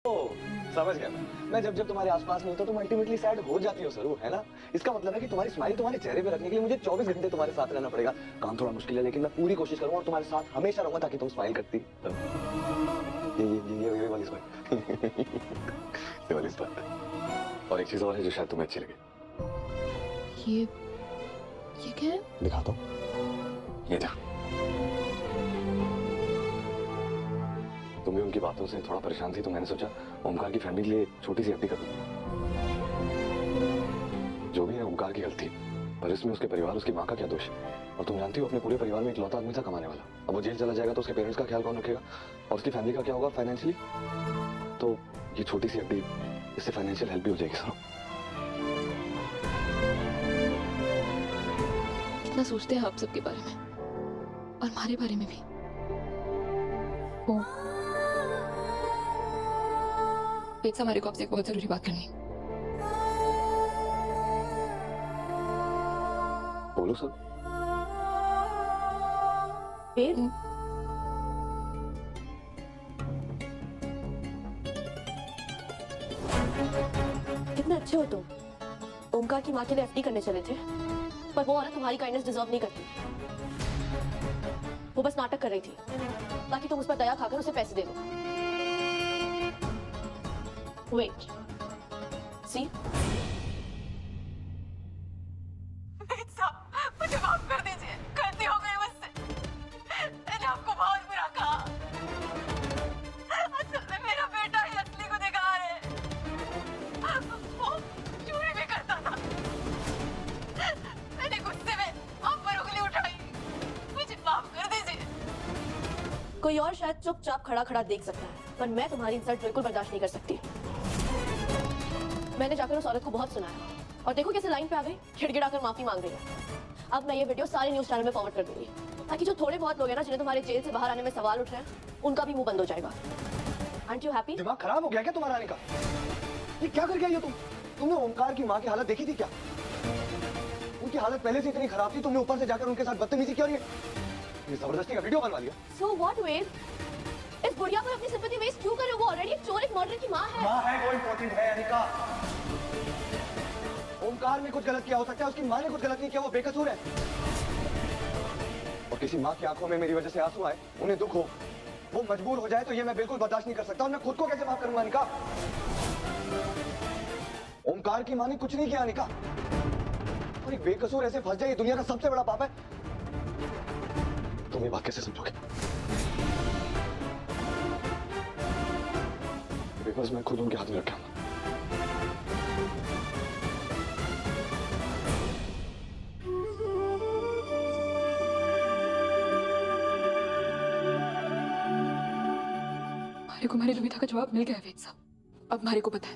समझ गया मैं जब जब तुम्हारे आसपास नहीं होता तुम अल्टीमेटली सैड हो जाती हो सरू, है ना? इसका मतलब है कि तुम्हारी स्माइल तुम्हारे चेहरे पे रखने के लिए मुझे 24 घंटे तुम्हारे साथ रहना पड़ेगा। काम थोड़ा मुश्किल है लेकिन मैं पूरी कोशिश करूंगा और तुम्हारे साथ हमेशा रहूंगा ताकि तुम स्माइल करती। ये वाली स्माइल ये वाली स्माइल। और एक चीज और है जो शायद तुम्हें अच्छी लगे। ये क्या है? दिखाता हूँ, ये जा। तुम भी उनकी बातों से थोड़ा परेशान थी तो मैंने सोचा ओमकार की फैमिली के लिए छोटी सी एफडी कर दूं। जो भी है ओमकार की गलती, पर इसमें उसके परिवार उसकी माँ का क्या दोष? और तुम जानती हो अपने पूरे परिवार में इकलौता आदमी था कमाने वाला। अब वो जेल चला जाएगा तो उसके पेरेंट्स का ख्याल कौन रखेगा और उसकी फैमिली का क्या होगा फाइनेंशियली? तो ये छोटी सी एफडी, इससे फाइनेंशियल हेल्प भी हो जाएगी सर। कितना सोचते हैं आप सबके बारे में और हमारे बारे में भी। वेद हमारे को आपसे एक बहुत जरूरी बात करनी है। बोलो सर। वेद, कितने अच्छे हो तुम। ओमकार की माँ के लिए एफडी करने चले थे, पर वो औरत तुम्हारी काइंडनेस डिजर्व नहीं करती। वो बस नाटक कर रही थी ताकि तुम उस पर दया खाकर उसे पैसे दे दो। वेट, सी, मुझे माफ कर दीजिए, गलती हो गई मुझसे। मैंने आपको बहुत बुरा कहा। असल में मेरा बेटा ही असली गुनहगार है। वो चोरी भी करता था। मैंने गुस्से में आप पर उंगली उठाई। मुझे माफ कर दीजिए। कोई और शायद चुपचाप खड़ा खड़ा देख सकता है, पर मैं तुम्हारी इंसल्ट बिल्कुल बर्दाश्त नहीं कर सकती। मैंने जाकर उस औरत को बहुत सुनाया और देखो कैसे लाइन पे आ गई, खिड़खिड़ाकर माफी मांग रही है। अब मैं ये वीडियो सारे न्यूज चैनल में फॉरवर्ड कर दूंगी ताकि जो थोड़े बहुत लोग हैं ना जिन्हें तुम्हारे जेल से बाहर आने में सवाल उठ रहे हैं, उनका भी मुंह बंद हो जाएगा। Aren't you happy? दिमाग खराब हो गया क्या तुम्हारा आने का? ये क्या कर गया ये तुमने ओमकार की माँ की हालत देखी थी क्या? उनकी हालत पहले से इतनी खराब थी, तुमने ऊपर से जाकर उनके साथ बदतमीजी की और ये जबरदस्ती का वीडियो बनवा लिया। So what, वेद? इस बुढ़िया पर अपनी सिंपैथी वेस्ट क्यों कर रहे हो? वो ऑलरेडी एक चोर, एक मर्डर की माँ है। माँ है वो इम्पोर्टेंट है अनिका। ओमकार ने कुछ गलत किया हो सकता है, उसकी माँ ने कुछ गलत नहीं किया, वो बेकसूर है। और किसी माँ की आंखों में मेरी वजह से आंसू आए, उन्हें दुख हो, वो मजबूर हो जाए तो ये मैं बिल्कुल बर्दाश्त नहीं कर सकता। और मैं खुद को कैसे माफ करूंगा अनिका? ओमकार की माँ ने कुछ नहीं किया अनिका, और एक बेकसूर ऐसे फंस जाए, ये दुनिया का सबसे बड़ा पाप है। तुम ये बात कैसे समझोगे? बिकॉज मैं खुद उनके हाथ में रखा हूं। हमारे को हमारी दुविधा का जवाब मिल गया है वेद साहब। अब हमारे को पता है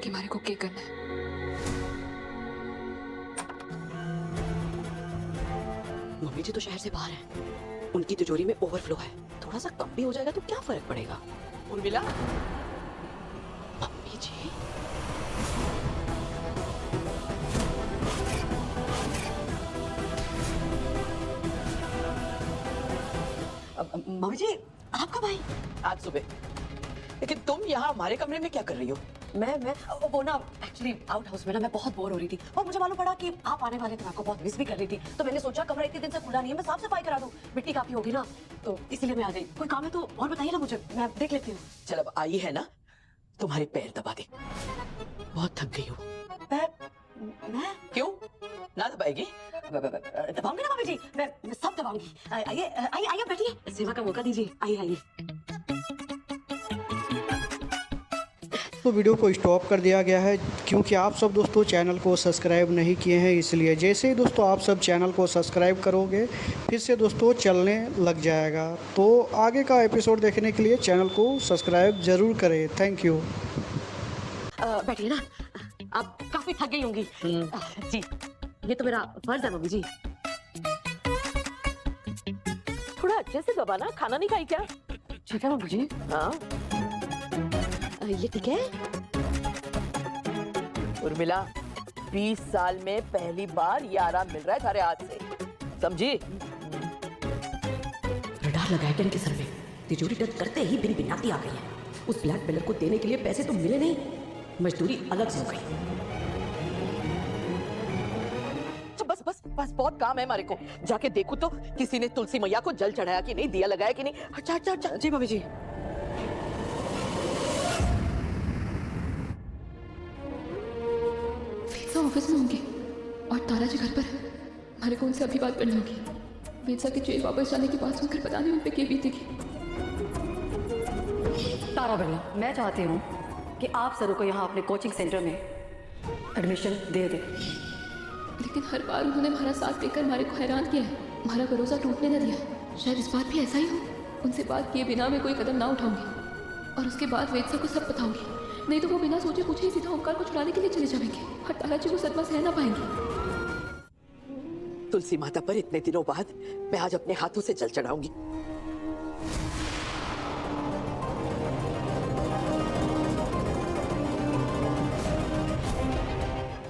कि हमारे को क्या करना है। मम्मी जी तो शहर से बाहर हैं, उनकी तिजोरी में ओवरफ्लो है। थोड़ा सा कम भी हो जाएगा तो क्या फर्क पड़ेगा? उर्मिला, मम्मी जी, मम्मी जी, आप कब आई? आज सुबह। लेकिन तुम यहाँ हमारे कमरे में क्या कर रही हो? मैं वो ना एक्चुअली आउट हाउस में ना मैं बहुत बोर हो रही थी और मुझे मालूम पड़ा कि आप आने वाले थे। मैं आपको बहुत मिस भी कर रही थी, तो मैंने सोचा कमरा इतने दिन से खुला नहीं है, मैं साफ सफाई करा दूं। मिट्टी काफी होगी ना, तो इसीलिए मैं आ गई। कोई काम है तो और बताइए ना मुझे, मैं देख लेती हूँ। चल अब आई है ना, तुम्हारे पैर दबा दे। बहुत थक गई हूँ। मैं क्यों ना दबाएगी? दबाऊंगी ना मम्मी जी, मैं सब दबाऊंगी। आइए आइए आइए, बैठिए, सेवा का मौका दीजिए। आइए आइए। तो वीडियो को स्टॉप कर दिया गया है क्योंकि आप सब दोस्तों चैनल को सब्सक्राइब नहीं किए हैं, इसलिए जैसे ही दोस्तों आप सब चैनल को सब्सक्राइब करोगे फिर से दोस्तों चलने लग जाएगा। तो आगे का एपिसोड देखने के लिए चैनल को सब्सक्राइब ज़रूर करें। Thank you. बैठिए ना, आप काफी थक गई होंगी। जी, ये तो मेरा फर्ज है मम्मी जी। थोड़ा अच्छे से दबाना, खाना नहीं खाई क्या? ठीक है मम्मी जी। हाँ, ये ठीक है? उर्मिला, 20 साल में पहली बार ये आराम मिल रहा है थारे हाथ से, समझी? रडार लगाया क्या इनके सर में? तिजोरी टच करते ही बिन बिनाती आ गई है। उस ब्लैक बेलर को देने के लिए पैसे तो मिले नहीं, मजदूरी अलग से हो गई। बस बस बस, बहुत काम है हमारे को। जाके देखो तो किसी ने तुलसी मैया को जल चढ़ाया कि नहीं, दिया लगाया कि नहीं। अच्छा अच्छा अच्छा। जी भाभी जी। वेदसा ऑफिस में होंगे और तारा जी घर पर है। हमारे को उनसे अभी बात करनी होगी। वेदसा के जेल वापस जाने की बात सुनकर पता नहीं उन पे क्या बीतेगी। तारा बिरला, मैं चाहती हूँ कि आप सरू को यहाँ अपने कोचिंग सेंटर में एडमिशन दे दें। लेकिन हर बार उन्होंने हमारा साथ देकर हमारे को हैरान किया है, हमारा भरोसा टूटने न दिया। शायद इस बार भी ऐसा ही हो। उनसे बात किए बिना मैं कोई कदम ना उठाऊंगी और उसके बाद वेदसा को सब बताऊंगी। नहीं तो वो बिना सोचे पूछे ही सीधा ओंकार को छुड़ाने के लिए चले जाएंगे और तारा जी को सदमा सह ना पाएंगे। तुलसी माता पर इतने दिनों बाद मैं आज अपने हाथों से जल चढ़ाऊंगी।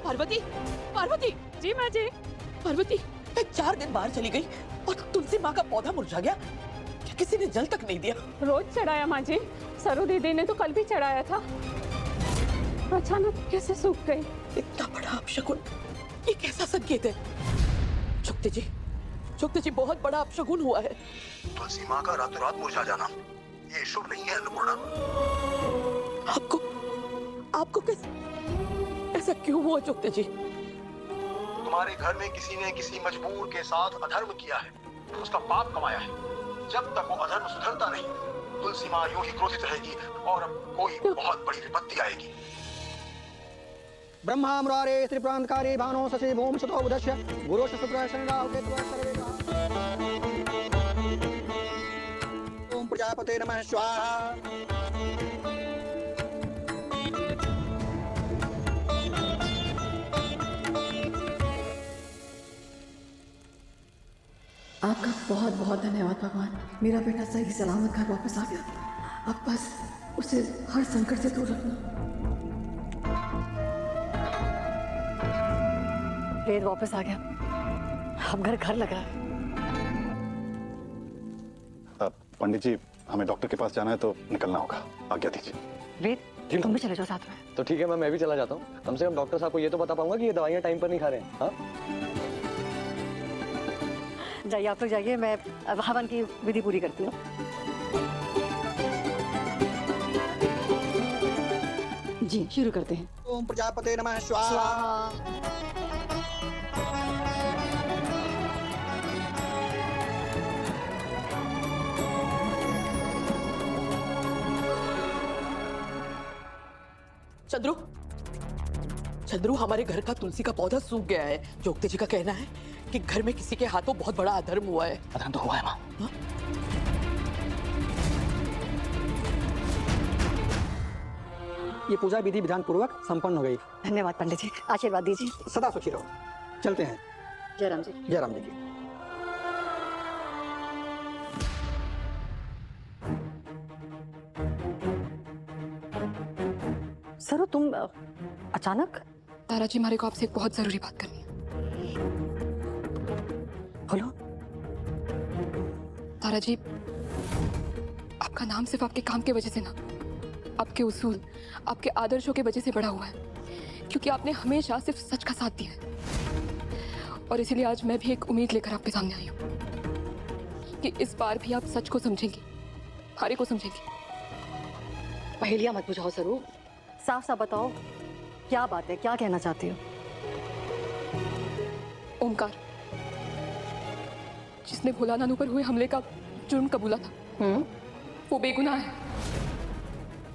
पार्वती, पार्वती। जी माँ जी। पार्वती, मैं 4 दिन बाहर चली गई और तुलसी माँ का पौधा मुरझा गया। क्या किसी ने जल तक नहीं दिया? रोज चढ़ाया माँ जी, सरू दीदी ने तो कल भी चढ़ाया था। अचानक कैसे सूख गई? इतना बड़ा अपशगुन, ये कैसा संकेत है? चुकते जी बहुत बड़ा अपशगुन हुआ है। तुलसी माँ का रातों रात मुरझा जाना ये शुभ नहीं है अन्नपूर्णा। आपको कैसे ऐसा क्यों हुआ चुकते जी? तुम्हारे घर में किसी ने किसी मजबूर के साथ अधर्म किया है, उसका पाप कमाया है। जब तक वो अधर्म सुधरता नहीं, तुलसी माँ यूं ही क्रोधित रहेगी और अब कोई बहुत बड़ी विपत्ति आएगी। ब्रह्मा मुरारे त्रिप्रांतकारी भानो सचि भूम सतो उदस्य गुरु शुक्र शनि राहु केतु सर्वे ओम प्रजापते नमः स्वाहा। आपका बहुत बहुत धन्यवाद भगवान। मेरा बेटा सही सलामत घर वापस आ गया। अब बस उसे हर संकट से दूर रखना। वेद वापस आ गया, अब घर घर लगा है। पंडित जी, हमें डॉक्टर के पास जाना है तो निकलना होगा, आज्ञा दीजिए। वेद, तुम भी चले जाओ साथ में। तो ठीक है मैं भी चला जाता हूँ। कम से कम डॉक्टर साहब को ये तो बता पाऊंगा कि ये दवाइयाँ टाइम पर नहीं खा रहे हैं। हाँ, जाइए आप लोग जाइए, मैं अब हवन की विधि पूरी करती हूँ। जी शुरू करते हैं। ओम प्रजापते नमः स्वाहा। चंद्रू, हमारे घर का तुलसी का पौधा सूख गया है। जोगते जी का कहना है कि घर में किसी के हाथों बहुत बड़ा अधर्म हुआ है। अधर्म तो हुआ है माँ। ये पूजा विधि विधान पूर्वक संपन्न हो गई। धन्यवाद पंडित जी, आशीर्वाद दीजिए। सदा सुखी रहो। चलते हैं। जय राम जी। जय राम जी की। सरो तुम अचानक? तारा जी, हमारे को आपसे एक बहुत जरूरी बात करनी है। बोलो। तारा जी, आपका नाम सिर्फ आपके काम के वजह से ना, आपके उसूल, आपके आदर्शों के वजह से बड़ा हुआ है। क्योंकि आपने हमेशा सिर्फ सच का साथ दिया है। और इसीलिए आज मैं भी एक उम्मीद लेकर आपके सामने आई हूँ कि इस बार भी आप सच को समझेंगे, हमारे को समझेंगे। पहेलियां मत बुझाओ सरू, साफ साफ बताओ क्या बात है, क्या कहना चाहती हो? ओमकार, जिसने भोला नानू पर हुए हमले का जुर्म कबूला था, वो बेगुनाह है।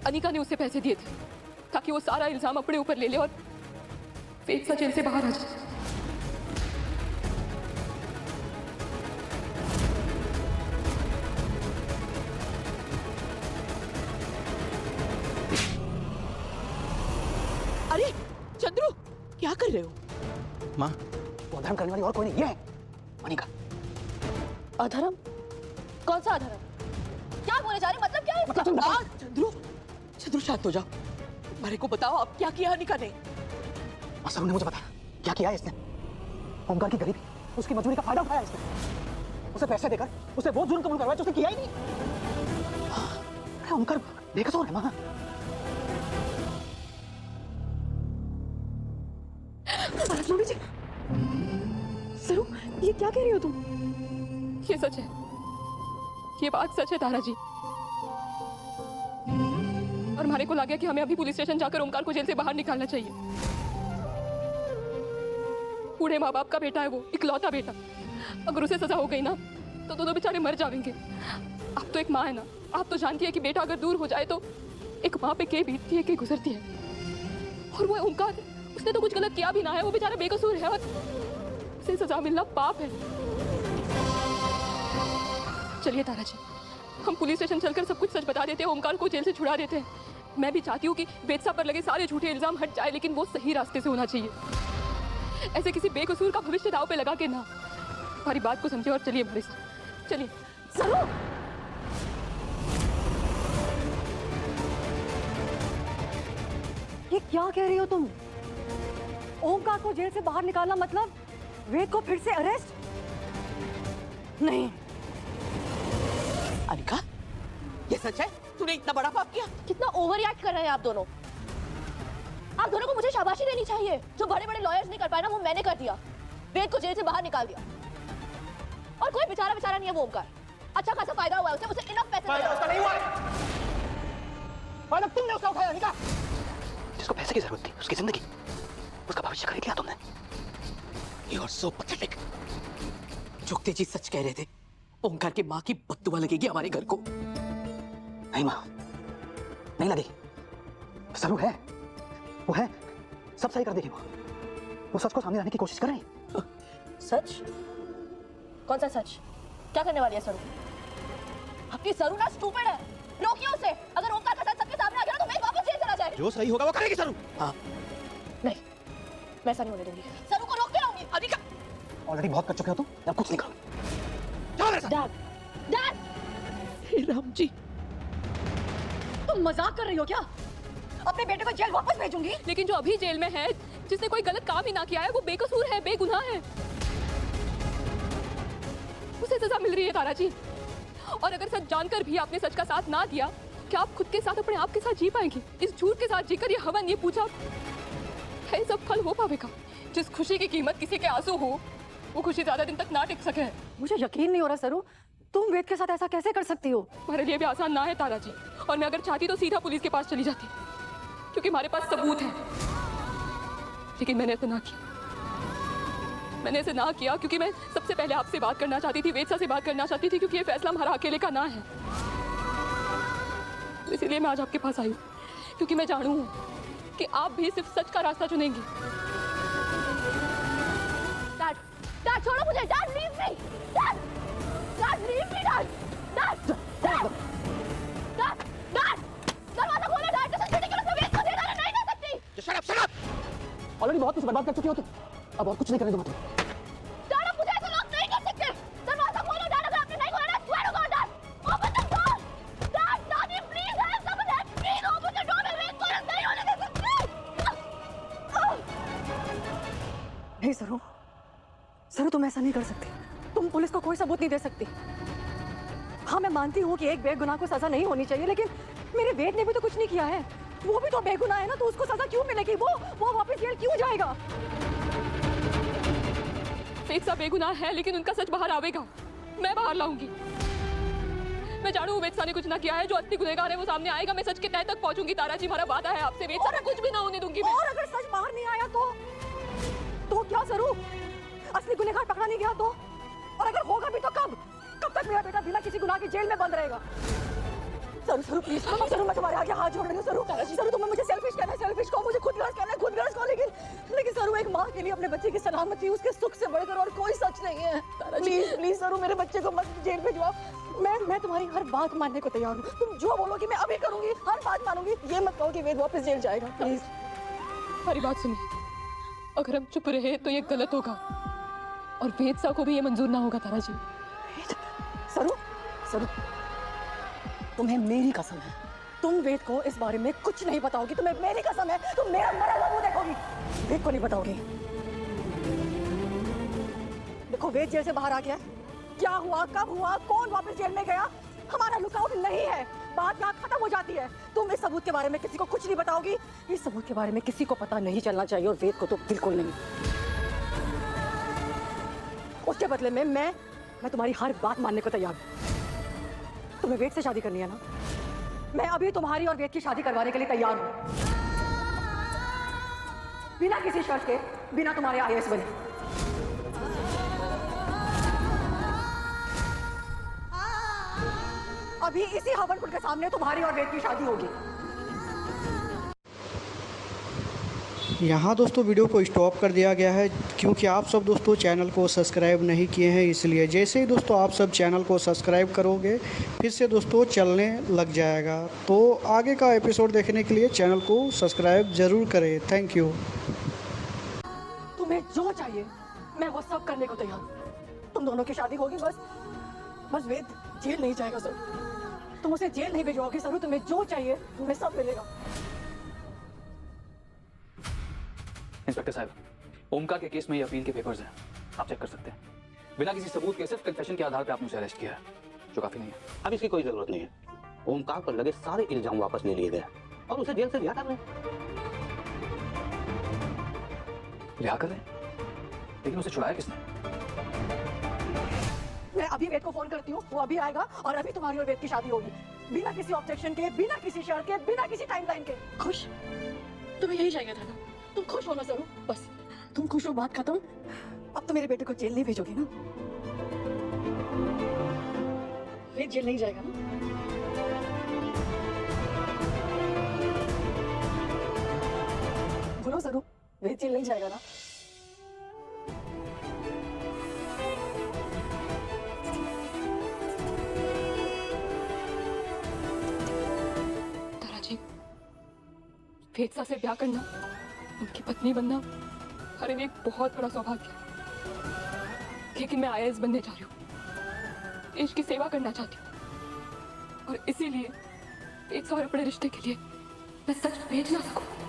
अनिका ने उसे पैसे दिए थे ताकि वो सारा इल्जाम अपने ऊपर ले ले और वेदसा जेल से बाहर आ जाए। अरे चंद्रू, क्या कर रहे हो? माँ, वो अधर्म करने वाली और कोई नहीं, ये है अनिका। अधर्म? कौन सा अधर्म? क्या बोले जा रहे, मतलब क्या है इसका? चंद्रू शांत हो जाओ। मेरे को बताओ अब क्या किया अनिका ने? सर ने मुझे बताया क्या किया है इसने। ओमकार की गरीबी, उसकी मजबूरी का फायदा उठाया इसने। उसे पैसे देकर उसे वो जुर्म कबूल करवाया जो उसने किया ही नहीं। है ओंकार बेकसूर है माँ। मम्मी जी, सरू ये क्या कह रही हो तुम? ये सच है, ये बात सच है तारा जी। और हमारे को लगा कि हमें अभी पुलिस स्टेशन जाकर ओंकार को जेल से बाहर निकालना चाहिए। बूढ़े माँ बाप का बेटा है वो, इकलौता बेटा। अगर उसे सजा हो गई ना तो दोनों बेचारे मर जाएंगे। आप तो एक माँ है ना, आप तो जानती है कि बेटा अगर दूर हो जाए तो एक माँ पे के बीतती है, के गुजरती है। और वो ओंकार, उसने तो कुछ गलत किया भी ना है, वो बेचारा बेकसूर है और उसे सजा मिलना पाप है। चलिए तारा जी, हम पुलिस स्टेशन चलकर सब कुछ सच बता देते हैं, ओंकार को जेल से छुड़ा देते हैं। मैं भी चाहती हूँ कि वेद साहब पर लगे सारे झूठे इल्जाम हट जाए, लेकिन वो सही रास्ते से होना चाहिए। ऐसे किसी बेकसूर का भविष्य दांव पे लगा के ना। हमारी बात को समझे और चलिए हमारे साथ, चलिए। सरू, ये क्या कह रही हो तुम? ओमकार को जेल से बाहर निकालना मतलब वेद को फिर से अरेस्ट? नहीं। अनिका, ये सच है? तूने इतना बड़ा पाप किया? कितना ओवर रिएक्ट कर रहे हैं आप दोनों। आप दोनों को मुझे शाबाशी देनी चाहिए। जो बड़े बड़े लॉयर्स नहीं कर पाए ना, वो मैंने कर दिया। वेद को जेल से बाहर निकाल दिया। और कोई बेचारा नहीं है वो ओमकार। अच्छा खासा फायदा हुआ है उसे इनफ पैसे फायदा उसका नहीं हुआ है। फायदा तुमने उसका उठाया अनिका। जिसको पैसे की जरूरत थी, उसकी जिंदगी, उसका भविष्य खरीद लिया तुमने। You are so pathetic। जुगते जी सच कह रहे थे, ओंकार की माँ की बद्दुआ लगेगी हमारे घर को। नहीं माँ, नहीं लगेगी। सरू है, वो है, सब सही कर देगी वो। वो सच को सामने लाने की कोशिश कर रही है। सच? कौन सा सच? क्या करने वाली है सरू? आपकी सरू ना स्टूपिड है। रोकिए उसे। अगर ओंकार का सच सबके सामने आ गया ना तो मैं वापस जेल चला जाएगा। जो सही होगा वो करेगी सरू। हाँ। नहीं, मैं ऐसा नहीं होने दूंगी। सरू को रोक के लाऊंगी। अनिका, ऑलरेडी बहुत कर चुके हो तुम, अब कुछ नहीं करोगे। जाओ मेरे साथ। डैड, राम जी, तुम मजाक कर रही हो क्या? अपने बेटे को जेल वापस भेजूंगी? लेकिन जो अभी जेल में है, जिसने कोई गलत काम ही ना किया है, वो बेकसूर है, बेगुनाह है। उसे सजा मिल रही है तारा जी। और अगर सच जानकर भी आपने सच का साथ ना दिया, क्या आप खुद के साथ अपने आप के साथ जी पाएंगे? इस झूठ के साथ जीकर ये हवन, ये पूछा, है सब फल हो पाएगा? जिस खुशी की कीमत किसी के आंसू हो, वो खुशी ज्यादा दिन तक ना टिक सके। मुझे यकीन नहीं हो रहा सरू, तुम वेद के साथ ऐसा कैसे कर सकती हो? हमारे लिए भी आसान ना है तारा जी। और मैं अगर चाहती तो सीधा पुलिस के पास चली जाती, क्योंकि हमारे पास सबूत है। लेकिन मैंने ऐसा ना किया। मैंने ऐसे ना किया क्योंकि मैं सबसे पहले आपसे बात करना चाहती थी, वेद से बात करना चाहती थी, क्योंकि ये फैसला हमारा अकेले का ना है। इसीलिए मैं आज आपके पास आई हूँ, क्योंकि मैं जानू हूँ कि आप भी सिर्फ सच का रास्ता चुनेंगी। डैड छोड़ो मुझे। Dad leave me. Dad leave me. Dad दरवाजा खोलो। Dad this is ridiculous. मैं वेद को जेल नहीं जा सकती। Shut up, shut up. Already बहुत कुछ बर्बाद कर चुके हो तुम, अब और कुछ नहीं करने दूंगा तुम। डैड आप मुझे ऐसा लॉक नहीं कर सकते। दरवाजा खोलो। डैड अगर आपने नहीं खोला ना, swear to God dad open the door. Dad नानी please help someone help please open the door. मैं वेद को नहीं होने दे सकती। नहीं सरू, सरू तुम ऐसा नहीं कर सकती। तुम पुलिस को कोई सबूत नहीं दे सकती। हाँ मैं मानती हूँ कि एक बेगुनाह को सजा नहीं होनी चाहिए, लेकिन मेरे वेद ने भी तो कुछ नहीं किया है। वो भी तो बेगुनाह है ना, तो उसको सजा क्यों मिलेगी? वो वापस जेल क्यों जाएगा? वेद साहब बेगुनाह है, लेकिन उनका सच बाहर आवेगा। मैं बाहर लाऊंगी। मैं जानू वेद साहब ने कुछ ना किया है। जो असली गुनहगार है वो सामने आएगा। मैं सच के तह तक पहुंचूंगी तारा जी, हमारा वादा है आपसे। वेद साहब को कुछ भी ना होने दूंगी मैं। और अगर सच बाहर नहीं आया तो क्या सरू? असली गुनहगार पकड़ा नहीं गया तो? और अगर होगा भी तो कब तक मेरा बेटा बिना किसी गुनाह के जेल में बंद रहेगा? सरू प्लीज, सरू मैं तुम्हारे आगे हाथ जोड़ रही हूँ। सरू तुम्हें मुझे सेल्फिश कहना है, सेल्फिश को मुझे खुद गर्ज करना है, खुद गर्ज को। लेकिन सरू एक माँ के लिए अपने बच्चे की सलामती, उसके सुख से बढ़कर और कोई सच नहीं है। प्लीज सरू मेरे बच्चे को मत जेल भिजवाओ। मैं तुम्हारी हर बात मानने को तैयार हूँ। तुम जो बोलोगी मैं अभी करूंगी, हर बात मानूंगी। ये मत कहो कि वेद वापस जेल जाएगा। प्लीज हमारी बात सुनिए। अगर हम चुप रहे तो ये गलत होगा, और वेद साहब को भी ये मंजूर ना होगा तारा जी। सरू तुम्हें मेरी कसम है, तुम वेद को इस बारे में कुछ नहीं बताओगी। तुम्हें मेरी कसम है, तुम मेरा मरा हुआ मुंह देखोगी, वेद को नहीं बताओगी। देखो वेद जेल से बाहर आ गया, क्या हुआ, कब हुआ, कौन वापस जेल में गया, हमारा लुकआउट नहीं है। बात यहाँ खत्म हो जाती है। तुम इस सबूत के बारे में किसी को कुछ नहीं बताओगी। इस सबूत के बारे में किसी को पता नहीं चलना चाहिए और वेद को तो बिल्कुल नहीं। उसके बदले में मैं तुम्हारी हर बात मानने को तैयार हूँ। तुम्हें वेद से शादी करनी है ना? मैं अभी तुम्हारी और वेद की शादी करवाने के लिए तैयार हूँ, बिना किसी शर्त के, बिना तुम्हारे आईएएस बने। अभी इसी हवन कुंड के सामने तुम्हारी और वेद की शादी होगी। यहाँ दोस्तों वीडियो को स्टॉप कर दिया गया है क्योंकि आप सब दोस्तों चैनल को सब्सक्राइब नहीं किए हैं, इसलिए जैसे ही दोस्तों आप सब चैनल को सब्सक्राइब करोगे फिर से दोस्तों चलने लग जाएगा। तो आगे का एपिसोड देखने के लिए चैनल को सब्सक्राइब ज़रूर करें। Thank you. तुम्हें जो चाहिए मैं वो सब करने को तैयार हूँ। तुम दोनों की शादी होगी, बस वेद जेल नहीं जाएगा सर। तुम उसे जेल नहीं भिजवाओगे सर। तुम्हें जो चाहिए तुम्हें सब मिलेगा। इंस्पेक्टर साहब, ओमकार के केस में ये अपील के पेपर्स हैं, आप चेक कर सकते हैं। बिना किसी सबूत के सिर्फ कन्फेशन के आधार पर आपने उसे अरेस्ट किया है, जो काफी नहीं है। अब इसकी कोई जरूरत नहीं है। ओमकार पर लगे सारे इल्जाम वापस ले लिए गए और उसे जेल से रिहा कर रहे हैं। रिहा कर रहे हैं? लेकिन उसे छुड़ाया किसने? मैं अभी वेद को फोन करती हूँ, वो अभी आएगा और अभी तुम्हारी और वेद की शादी होगी, बिना किसी ऑब्जेक्शन के, बिना किसी शर्त के, बिना किसी टाइमलाइन के। खुश? तुम्हें यही चाहिए था ना? तुम खुश होना जरूर, बस तुम खुश हो, बात खत्म। अब तो मेरे बेटे को जेल नहीं भेजोगी ना? वेद जेल नहीं जाएगा ना? बोलो जरूर, वेद जेल नहीं जाएगा ना? वेद से ब्याह करना, उनकी पत्नी बनना हमारे लिए एक बहुत बड़ा सौभाग्य है। लेकिन मैं आईएएस बनने जा रही हूँ, देश की सेवा करना चाहती हूँ और इसीलिए वेद से और अपने रिश्ते के लिए मैं सच भेज ना सकूं।